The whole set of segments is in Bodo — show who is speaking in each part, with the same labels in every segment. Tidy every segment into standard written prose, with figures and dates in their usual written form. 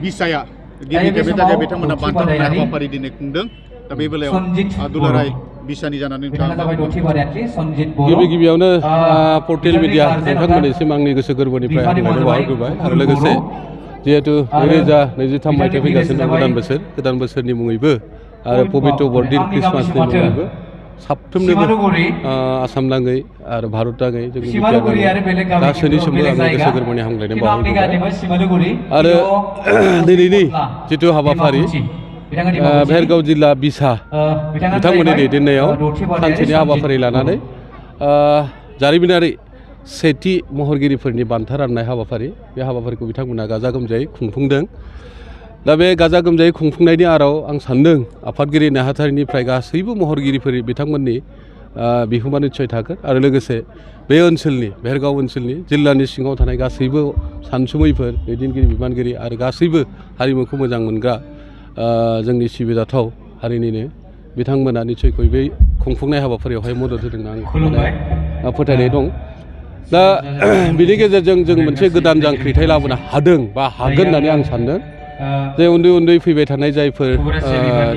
Speaker 1: बिसाया दिनै बे थाखाय बिथांमोना बान्था होनाय हाबाफारि दिनै खुंदों दा बे बेलायाव दुलाराय बिसानि जानानै
Speaker 2: गिबियावनो पर्टेल मिडिया नोंथांमोननिसिम आंनि गोसो गोरबोनिफ्राय हामलायनाय बावहरग्रोबाय आरो लोगोसे जिहेतु 2023 मायथाइ फैगासिनो गोदान बोसोरनि मुङैबो आरो पबित्र बरदिन ख्रिस्टमासनि मुङैबो साफ्रोमनोबो आसाम नाङै आरो भारत नाङै जोंनि गासैनिसिमबो आंनि गोसो गोरबोनि हामलायनाय बावहरग्रोबाय आरो दिनैनि जिथु हाबाफारि भेरगाव जिल्ला बिसा बिथांमोननि दैदेननायाव सानसेनि हाबाफारि लानानै जारिमिनारि सेथि महरगिरिफोरनि बान्था राननाय हाबाफारि बे हाबाफारिखौ बिथांमोना गाजा गोमजायै खुंफुंदों दा बे गाजा गोमजायै खुंफुंनायनि आराव आं सान्दों आफादगिरि नेहाथारिनिफ्राय गासैबो महरगिरिफोर बिथांमोननि बिहोमा निस्सय थागोन आरो लोगोसे बे ओनसोलनि भेरगाव ओनसोलनि जिल्लानि सिङाव थानाय गासैबो सानसुमैफोर दैदेनगिरि बिबानगिरि आरो गासैबो हारिमुखौ मोजां मोनग्रा जोंनि सिबिजाथाव हारिनिनो बिथांमोना निस्सयকৈ बे खुंफुंनाय हाबाफारियावहाय मदद होदों आं फोथायनाय दं दा बिनि गेजेरजों जों मोनसे गोदान जांख्रिथाय लाबोनो हादों बा हागोन होननानै आं सान्दों जे उन्दै फैबाय थानाय जायफोर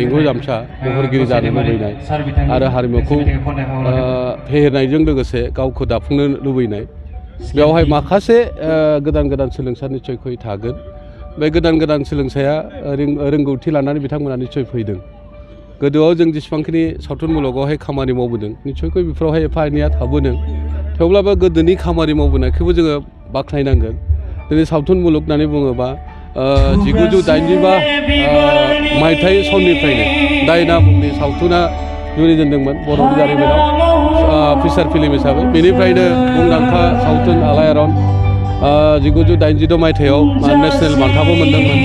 Speaker 2: रिंगु जामसा महरगिरि जानो लुबैनाय आरो हारिमुखौ फेहेरनायजों लोगोसे गावखौ दाफुंनो लुबैनाय बेवहाय माखासे गोदान सोलोंसा निस्सयকৈ थागोन बे गोदान सोलोंसाया रोंगौथि लानानै बिथांमोना निस्सय फैदों गोदोआव जों जेसेबांखिनि सावथुन मुलुगावहाय खामानि मावबोदों निस्सयকৈ बेफोरावहाय एफा एनैया थाबोदों थेवब्लाबो गोदोनि खामानि मावबोनायखौबो जोङो बाख्नायनांगोन दिनै सावथुन मुलुग होननानै बुङोबा 1982 मायथाइ सननिफ्रायनो दायना मुंनि सावथुना जुरिजेनदोंमोन बर'नि जारिमिनाव फिसार फिल्म हिसाबै बेनिफ्रायनो मुंदांखा सावथुन आलायारन 1986 मायथाइयाव नेशनेल बान्थाबो मोनदोंमोन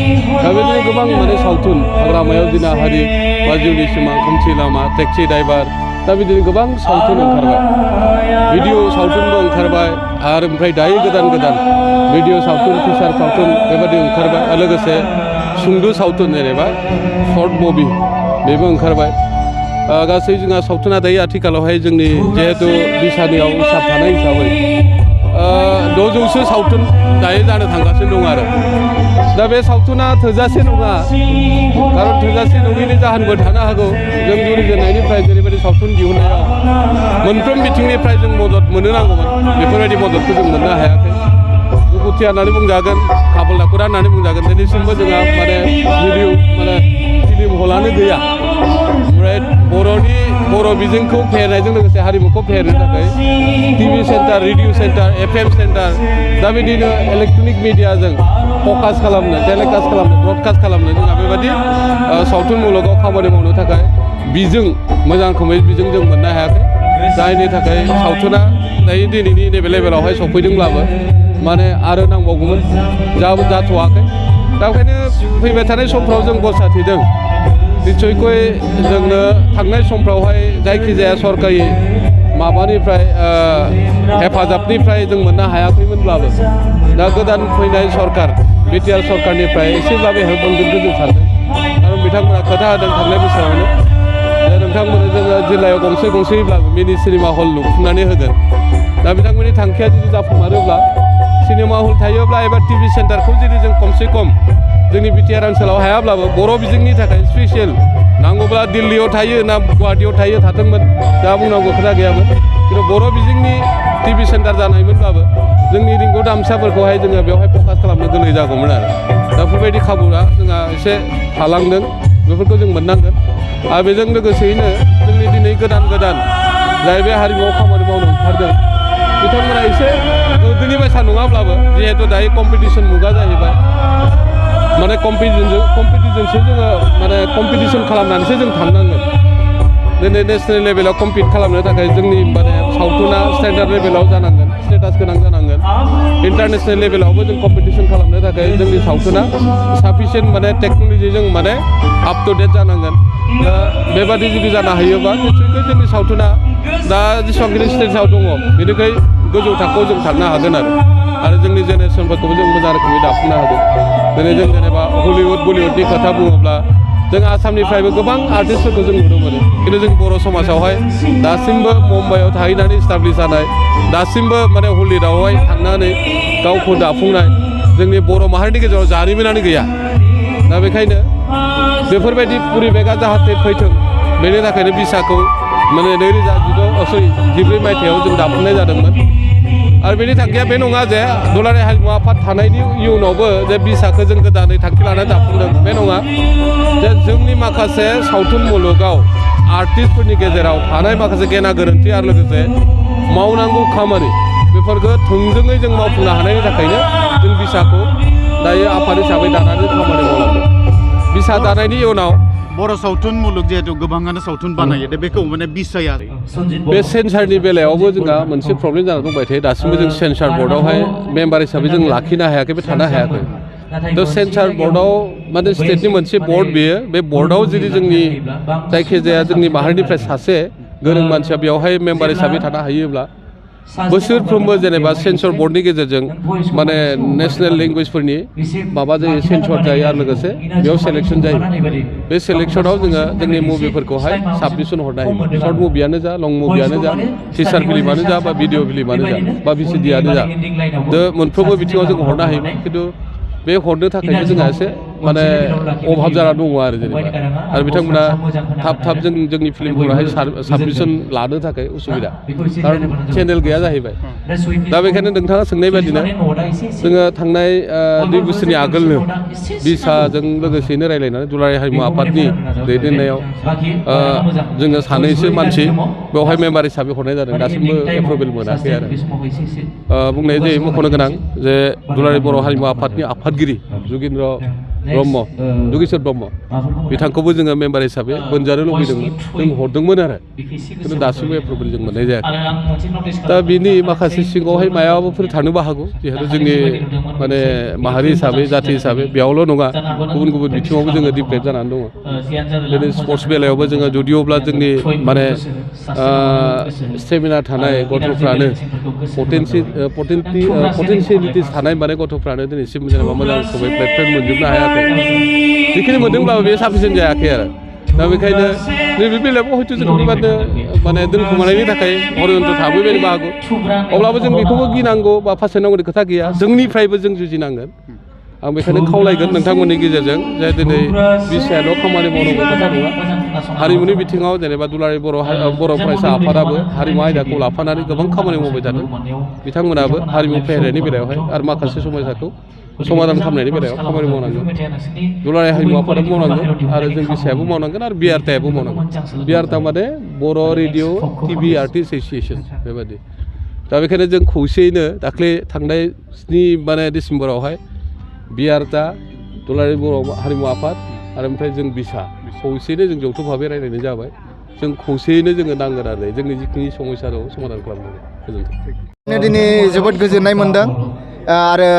Speaker 2: दा बेबायदिनो गोबां माने सावथुन हाग्रामायाव जिनाहारि बा जिउनि सिमां खोमसि लामा टेक्सि ड्राइभार दा बिदिनो गोबां सावथुन ओंखारबाय भिडिअ सावथुनबो ओंखारबाय आरो ओमफ्राय दायो गोदान भिडिअ सावथुन फिसार सावथुन बेबायदि ओंखारबाय आरो लोगोसे सुंद' सावथुन जेनेबा शर्ट मुभि बेबो ओंखारबाय गासै जोंहा सावथुना दायो आथिखालावहाय जोंनि जिहेतु बिसानियाव हिसाब थानाय हिसाबै 600सो सावथुन दायो जानो थांगासिनो दं आरो दा बे सावथुना थोजासे नङा खारन थोजासे नङैनि जाहोनबो थानो हागौ जों जुरिजेननायनिफ्राय जेरैबायदि सावथुन दिहुननायाव मोनफ्रोम बिथिंनिफ्राय जों मदद मोननो नांगौमोन बेफोरबायदि मददखौ जों मोननो हायाखै दुखुथिया होननानै बुंजागोन खाफाल दाखुरा होननानै बुंजागोन दिनैसिमबो जोंहा फिल्म हलानो गैया ओमफ्राय बर' बिजोंखौ फेहेरनायजों लोगोसे हारिमुखौ फेहेरनो थाखाय TV centre radio centre FM centre दा बिदिनो इलेक्ट्रनिक मिडियाजों फकास खालामनो टेलिकास्ट खालामनो ब्रडकास्ट खालामनो जोंहा बेबायदि सावथुन मुलुगाव खामानि मावनो थाखाय बिजों मोजां रोखोमै बिजों जों मोननो हायाखै जायनि थाखाय सावथुना दायो दिनैनि नैबे लेभेलावहाय सफैदोंब्लाबो माने आरो नांबावगौमोन जाथ'वाखै दा ओंखायनो फैबाय थानाय समफ्राव जों गसा थिदों निस्सयকৈ जोंनो थांनाय समफ्रावहाय जायखिजाया सरकारि माबानिफ्राय हेफाजाबनिफ्राय जों मोननो हायाखैमोनब्लाबो दा गोदान फैनाय सरकार बिटिआर सरकारनिफ्राय एसेब्लाबो हेल्प मोनगोनखौ जों सानदों खारन बिथांमोना खोथा होदों थांनाय बोसोरावनो नोंथांमोननो जोङो जिल्लायाव गंसेब्लाबो मिनि सिनेमा हल लुफुंनानै होगोन दा बिथांमोननि थांखिया जुदि जाफुंमारोब्ला सिनेमा हल थायोब्ला एबा टिभि सेन्टारखौ जुदि जों खमसे खम जोंनि बिटिआर ओनसोलाव हायाब्लाबो बर' बिजोंनि थाखाय स्पेसियेल नांगौब्ला दिल्लीयाव थायो ना गुवाहाटीयाव थायो थाथोंमोन दा बुंनांगौ खोथा गैयामोन खिन्थु बर' बिजोंनि टिभि सेन्टार जानायमोनब्लाबो जोंनि रिंगौ दामसाफोरखौहाय जोङो बेवहाय फकास खालामनो गोरलै जागौमोन आरो दा बेफोरबायदि खाबुआ जोंहा एसे थालांदों बेफोरखौ जों मोननांगोन आरो बेजों लोगोसेयैनो जोंनि दिनै गोदान जाय बे हारिमुआव खामानि मावनो ओंखारदों बिथांमोना एसे गोदोनि बायसा नङाब्लाबो जिहेतु दायो कम्पिटिसन मुगा जाहैबाय माने कम्पिटिसनसो जोङो माने कम्पिटिसन खालामनानैसो जों थांनांगोन दिनै नेसनेल लेभेलाव कम्पिट खालामनो थाखाय जोंनि माने सावथुना स्टेन्डार्ड लेभेलाव जानांगोन स्टेटास गोनां जानांगोन इन्टारनेसनेल लेभेलावबो जों कम्पिटिसन खालामनो थाखाय जोंनि सावथुना साफिसियेन्ट माने टेक्न'लजिजों माने आप टु डेट जानांगोन दा बेबादि जुदि जानो हायोबा निश्चयকৈ जोंनि सावथुना दा जेसेबांखिनि स्टेजआव दङ बेनिफ्राय गोजौ थाखोआव जों थांनो हागोन आरो जोंनि जेनेरेसनफोरखौबो जों मोजां रोखोमै दाफुंनो हागोन दिनै जों जेनेबा हलिउड बलिउडनि खोथा बुङोब्ला जों आसामनिफ्रायबो गोबां आर्टिस्टफोरखौ जों नुनो मोनो खिन्थु जों बर' समाजावहाय दासिमबो मुम्बाइआव थाहैनानै इस्टाब्लिश जानाय दासिमबो माने हलिउडआवहाय थांनानै गावखौ दाफुंनाय जोंनि बर' माहारिनि गेजेराव जारिमिनानो गैया दा बेखायनो बेफोरबायदि परिबेगा जाहाथे फैथों बेनि थाखायनो बिसाखौ माने 2014 मायथाइयाव जों दाफुंनाय जादोंमोन आरो बेनि थांखिया बे नङा जे दुलाराय हारिमु आफाद थानायनि इयुनावबो जे बिसाखौ जों गोदानै थांखि लानानै दाफुंदों बे नङा जे जोंनि माखासे सावथुन मुलुगाव आर्टिस्टफोरनि गेजेराव थानाय माखासे गेना गोरोन्थि आरो लोगोसे मावनांगौ खामानि बेफोरखौ थोंजोङै जों मावफुंनो हानायनि थाखायनो जों बिसाखौ दायो आफाद हिसाबै दानानै खामानि मावलांदों बिसा दानायनि उनाव
Speaker 1: बर' सावथुन मुलुग जिहेतु गोबाङानो सावथुन बानायो दा बेखौ माने बिसाया
Speaker 2: बे सेन्सारनि बेलायावबो जोंहा मोनसे प्रब्लेम जानानै दंबाय थायो दासिमबो जों सेन्सार बर्डआवहाय मेम्बार हिसाबै जों लाखिनो हायाखै बे थानो हायाखै थ' सेन्सार बर्डआव माने स्टेटनि मोनसे बर्ड बेयो बे बर्डआव जुदि जोंनि जायखिजाया जोंनि माहारिनिफ्राय सासे गोरों मानसिया बेवहाय मेम्बार हिसाबै थानो हायोब्ला बोसोरफ्रोमबो जेनेबा सेन्सर बर्डनि गेजेरजों माने नेसनेल लेंगुवेजफोरनि माबा जायो सेन्सर जायो आरो लोगोसे बेयाव सेलेक्सन जायो बे सेलेक्सनाव जोङो जोंनि मुभिफोरखौहाय साबमिसन हरनो हायो सर्ट मुभियानो जा लं मुभियानो जा टिचार फिल्मानो जा बा भिडिअ फिल्मानो जा बा भिसिडियानो जा मोनफ्रोमबो बिथिङाव जों हरनो हायोमोन खिन्थु बे हरनो थाखायबो जोंहा एसे माने अभाब जाना दङ आरो जेनेबा आरो बिथांमोना थाब जोंनि फिल्मफोरावहाय साबमिसन लानो थाखाय उसुबिदा खारन चेनेल गैया जाहैबाय दा बेखायनो नोंथाङा सोंनाय बायदिनो जोङो थांनाय 2 बोसोरनि आगोलनो बिसाजों लोगोसेनो रायलायनानै दुलाराय हारिमु आफादनि दैदेननायाव जोङो सानैसो मानसि बेवहाय मेम्बार हिसाबै हरनाय जादों दासिमबो एप्रुभेल मोनाखै आरो बुंनाय जायो मख'नो गोनां जे दुलाराय बर' हारिमु आफादनि आफादगिरि जुगेन्द्र ब्रह्म दुगेश्वर ब्रह्म बिथांखौबो जोङो मेम्बार हिसाबै बोनजानो लुबैदोंमोन जों हरदोंमोन आरो खिन्थु दासिमबो एप्रुभेल जों मोननाय जायाखै दा बिनि माखासे सिङावहाय मायाबाफोर थानोबो हागौ जिहेतु जोंनि माने माहारि हिसाबै जाथि हिसाबै बेयावल' नङा गुबुन बिथिङावबो जोङो डिप्रेट जानानै दङ दिनै स्पर्ट्स बेलायावबो जोङो जुदिअब्ला जोंनि माने स्टेमिना थानाय गथ'फ्रानो पटेनसियेलिटिस थानाय माने गथ'फ्रानो दिनैसिम जेनेबा मोजां प्लेटफर्म मोनजोबनो हायाखै जिखिनि मोनदोंब्लाबो बेयो साफिसियेन्ट जायाखै आरो दा बेखायनो नैबे बेलायाव हयथ' जों बेबायदिनो माने दोनखोमानायनि थाखाय हरियन्त थाबोबायनोबो हागौ अब्लाबो जों बेखौबो गिनांगौ बा फासायनांगौनि खोथा गैया जोंनिफ्रायबो जों जुजिनांगोन आं बेखायनो खावलायगोन नोंथांमोननि गेजेरजों जे दिनै बिसायाल' खामानि मावनांगौ खोथा नङा हारिमुनि बिथिङाव जेनेबा दुलाराय बर' फरायसा आफादाबो हारिमु आयदाखौ लाफानानै गोबां खामानि मावबाय थादों बिथांमोनाबो हारिमु फेहेरनायनि बेलायावहाय आरो माखासे समयसाखौ समाधान खालामनायनि बेलायाव खामानि मावनांगोन दुलाराय हारिमु आफादाबो मावनांगोन आरो जों बिसायाबो मावनांगोन आरो बिआरटिआबो मावनांगोन बिआरटिआ माने बर' रेडिअ टिभि आर्टिस्ट एस'सिएसन बेबायदि दा बेखायनो जों खौसेयैनो दाख्लै थांनाय 7 माने डिसेम्बरावहाय बिआरटिआ दुलाराय बर' हारिमु आफाद आरो ओमफ्राय जों बिसा खौसेयैनो जों जौथ' भाबै रायज्लायनाय जाबाय जों खौसेयैनो जोङो नांगोन आरो जोंनि जिखिनि समस्या दं समाधान खालामनांगौ गोजोन्थों
Speaker 3: दिनै जोबोद गोजोननाय मोनदों आरो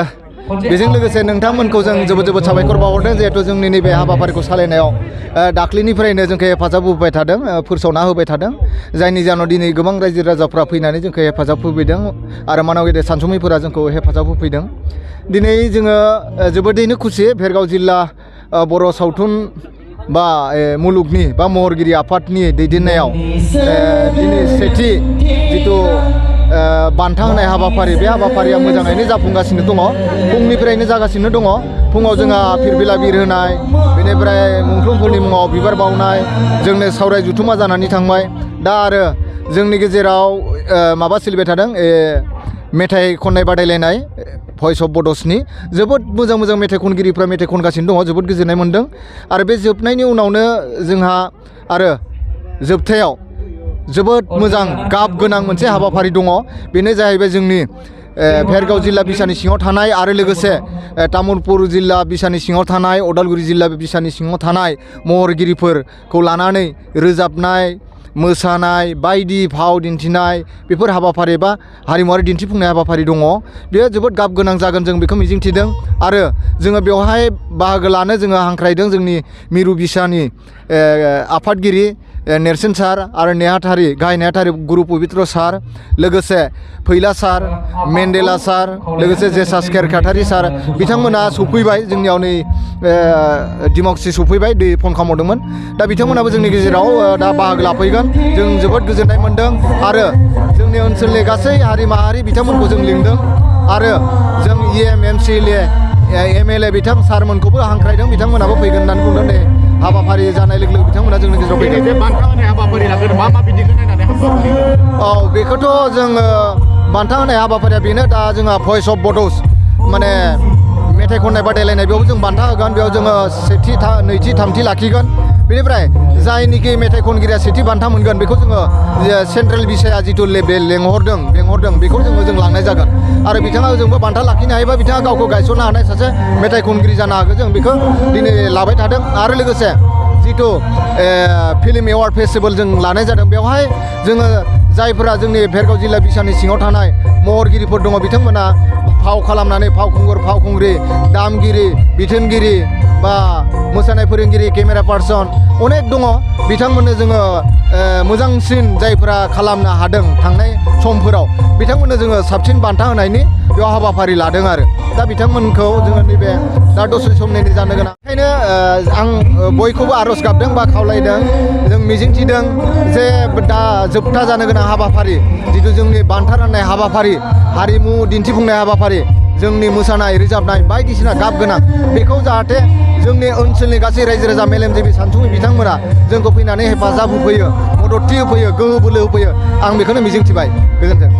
Speaker 3: बेजों लोगोसे नोंथांमोनखौ जों जोबोद साबायखर बावहरदों जिहेथु जोंनि नैबे हाबाफारिखौ सालायनायाव दाख्लैनिफ्रायनो जोंखौ हेफाजाब होबाय थादों फोसावना होबाय थादों जायनि जाहोनाव दिनै गोबां रायजो राजाफ्रा फैनानै जोंखौ हेफाजाब होफैदों आरो मानव गेदेर सानसुमैफोरा जोंखौ हेफाजाब होफैदों दिनै जोङो जोबोदैनो खुसि भेरगाव जिल्ला बर' सावथुन बा मुलुगनि बा महरगिरि आफादनि दैदेननायाव दिनै सेथि जिथु बान्था होनाय हाबाफारि बे हाबाफारिया मोजाङैनो जाफुंगासिनो दङ फुंनिफ्रायनो जागासिनो दङ फुङाव जोंहा फिरबिला बिर होनाय बेनिफ्राय मुंख्लंफोरनि मुङाव बिबार बावनाय जोंनो सावराय जुथुमा जानानै थांबाय दा आरो जोंनि गेजेराव माबा सोलिबाय थादों मेथाइ खननाय बादायलायनाय भइस अफ बड'सनि जोबोद मोजां मेथाइ खनगिरिफ्रा मेथाइ खनगासिनो दङ जोबोद गोजोननाय मोनदों आरो बे जोबनायनि उनावनो जोंहा आरो जोबथायाव जोबोद मोजां गाब गोनां मोनसे हाबाफारि दङ बेनो जाहैबाय जोंनि भेरगाव जिल्ला बिसानि सिङाव थानाय आरो लोगोसे तामुलपुर जिल्ला बिसानि सिङाव थानाय उदालगुरि जिल्ला बिसानि सिङाव थानाय महरगिरिफोरखौ लानानै रोजाबनाय मोसानाय बायदि फाव दिन्थिनाय बेफोर हाबाफारि बा हारिमुवारि दिन्थिफुंनाय हाबाफारि दङ बेयो जोबोद गाब गोनां जागोन जों बेखौ मिजिंथिदों आरो जोङो बेवहाय बाहागो लानो जोङो हांख्रायदों जोंनि मिरु बिसानि आफादगिरि नेरसोन सार आरो नेहाथारि गाहाय नेहाथारि गुरु पबित्र सार लोगोसे फैला सार मेन्डेला सार लोगोसे जेसास केरकाटारि सार बिथांमोना सफैबाय जोंनियाव नै डिमाकुसि सफैबाय दै फन खालामहरदोंमोन दा बिथांमोनाबो जोंनि गेजेराव दा बाहागो लाफैगोन जों जोबोद गोजोननाय मोनदों आरो जोंनि ओनसोलनि गासै हारि माहारि बिथांमोनखौ जों लिंदों आरो जों EM MCLA MLA बिथां सारमोनखौबो हांख्रायदों बिथांमोनाबो फैगोन होननानै बुंदों दे हाबाफारि जानाय लोगो लोगो बिथांमोना जोंनि गेजेराव
Speaker 1: दिनै
Speaker 3: फैदों
Speaker 1: जे बान्था होनाय हाबाफारि लागोन मा बिदिखौ नायनानै हाबाफारि
Speaker 3: औ बेखौथ' जोङो बान्था होनाय हाबाफारिया बेनो दा जोंहा भइस अफ बड'स माने मेथाइ खननाय बादायलायनाय बेयाव जों बान्था होगोन बेयाव जोङो सेथि नैथि थामथि लाखिगोन बेनिफ्राय जायनिखि मेथाइ खनगिरिया सेथि बान्था मोनगोन बेखौ जोङो सेन्ट्रेल बिसाया जिथु लेभेल लेंहरदों बेखौ जों लांनाय जागोन आरो बिथाङा जोंबो बान्था लाखिनो हायोबा बिथाङा गावखौ गायसननो हानाय सासे मेथाइ खनगिरि जानो हागोन जों बेखौ दिनै लाबाय थादों आरो लोगोसे जिथु फिल्म एवार्ड फेस्टिभेल जों लानाय जादों बेवहाय जोङो जायफोरा जोंनि भेरगाव जिल्ला बिसानि सिङाव थानाय महरगिरिफोर दङ बिथांमोना फाव खालामनानै फावखुंगुर फावखुंग्रि दामगिरि बिथोनगिरि बा मोसानाय फोरोंगिरि केमेरा पार्सन अनेक दङ बिथांमोननो जोङो मोजांसिन जायफोरा खालामनो हादों थांनाय समफोराव बिथांमोननो जोङो साबसिन बान्था होनायनि बेयाव हाबाफारि लादों आरो दा बिथांमोनखौ जोङो नैबे दा दसे समनि जानो गोनां ओंखायनो आं बयखौबो आर'ज गाबदों बा खावलायदों जों मिजिंथिदों जे दा जोबथा जानो गोनां हाबाफारि जिथु जोंनि बान्था राननाय हाबाफारि हारिमु दिन्थिफुंनाय हाबाफारि जोंनि मोसानाय रोजाबनाय बायदिसिना गाब गोनां बेखौ जाहाथे जोंनि ओनसोलनि गासै रायजो राजा मेलेमजिबि सानसुमै बिथांमोना जोंखौ फैनानै हेफाजाब होफैयो मददथि होफैयो गोहो बोलो होफैयो आं बेखौनो मिजिंथिबाय गोजोन्थों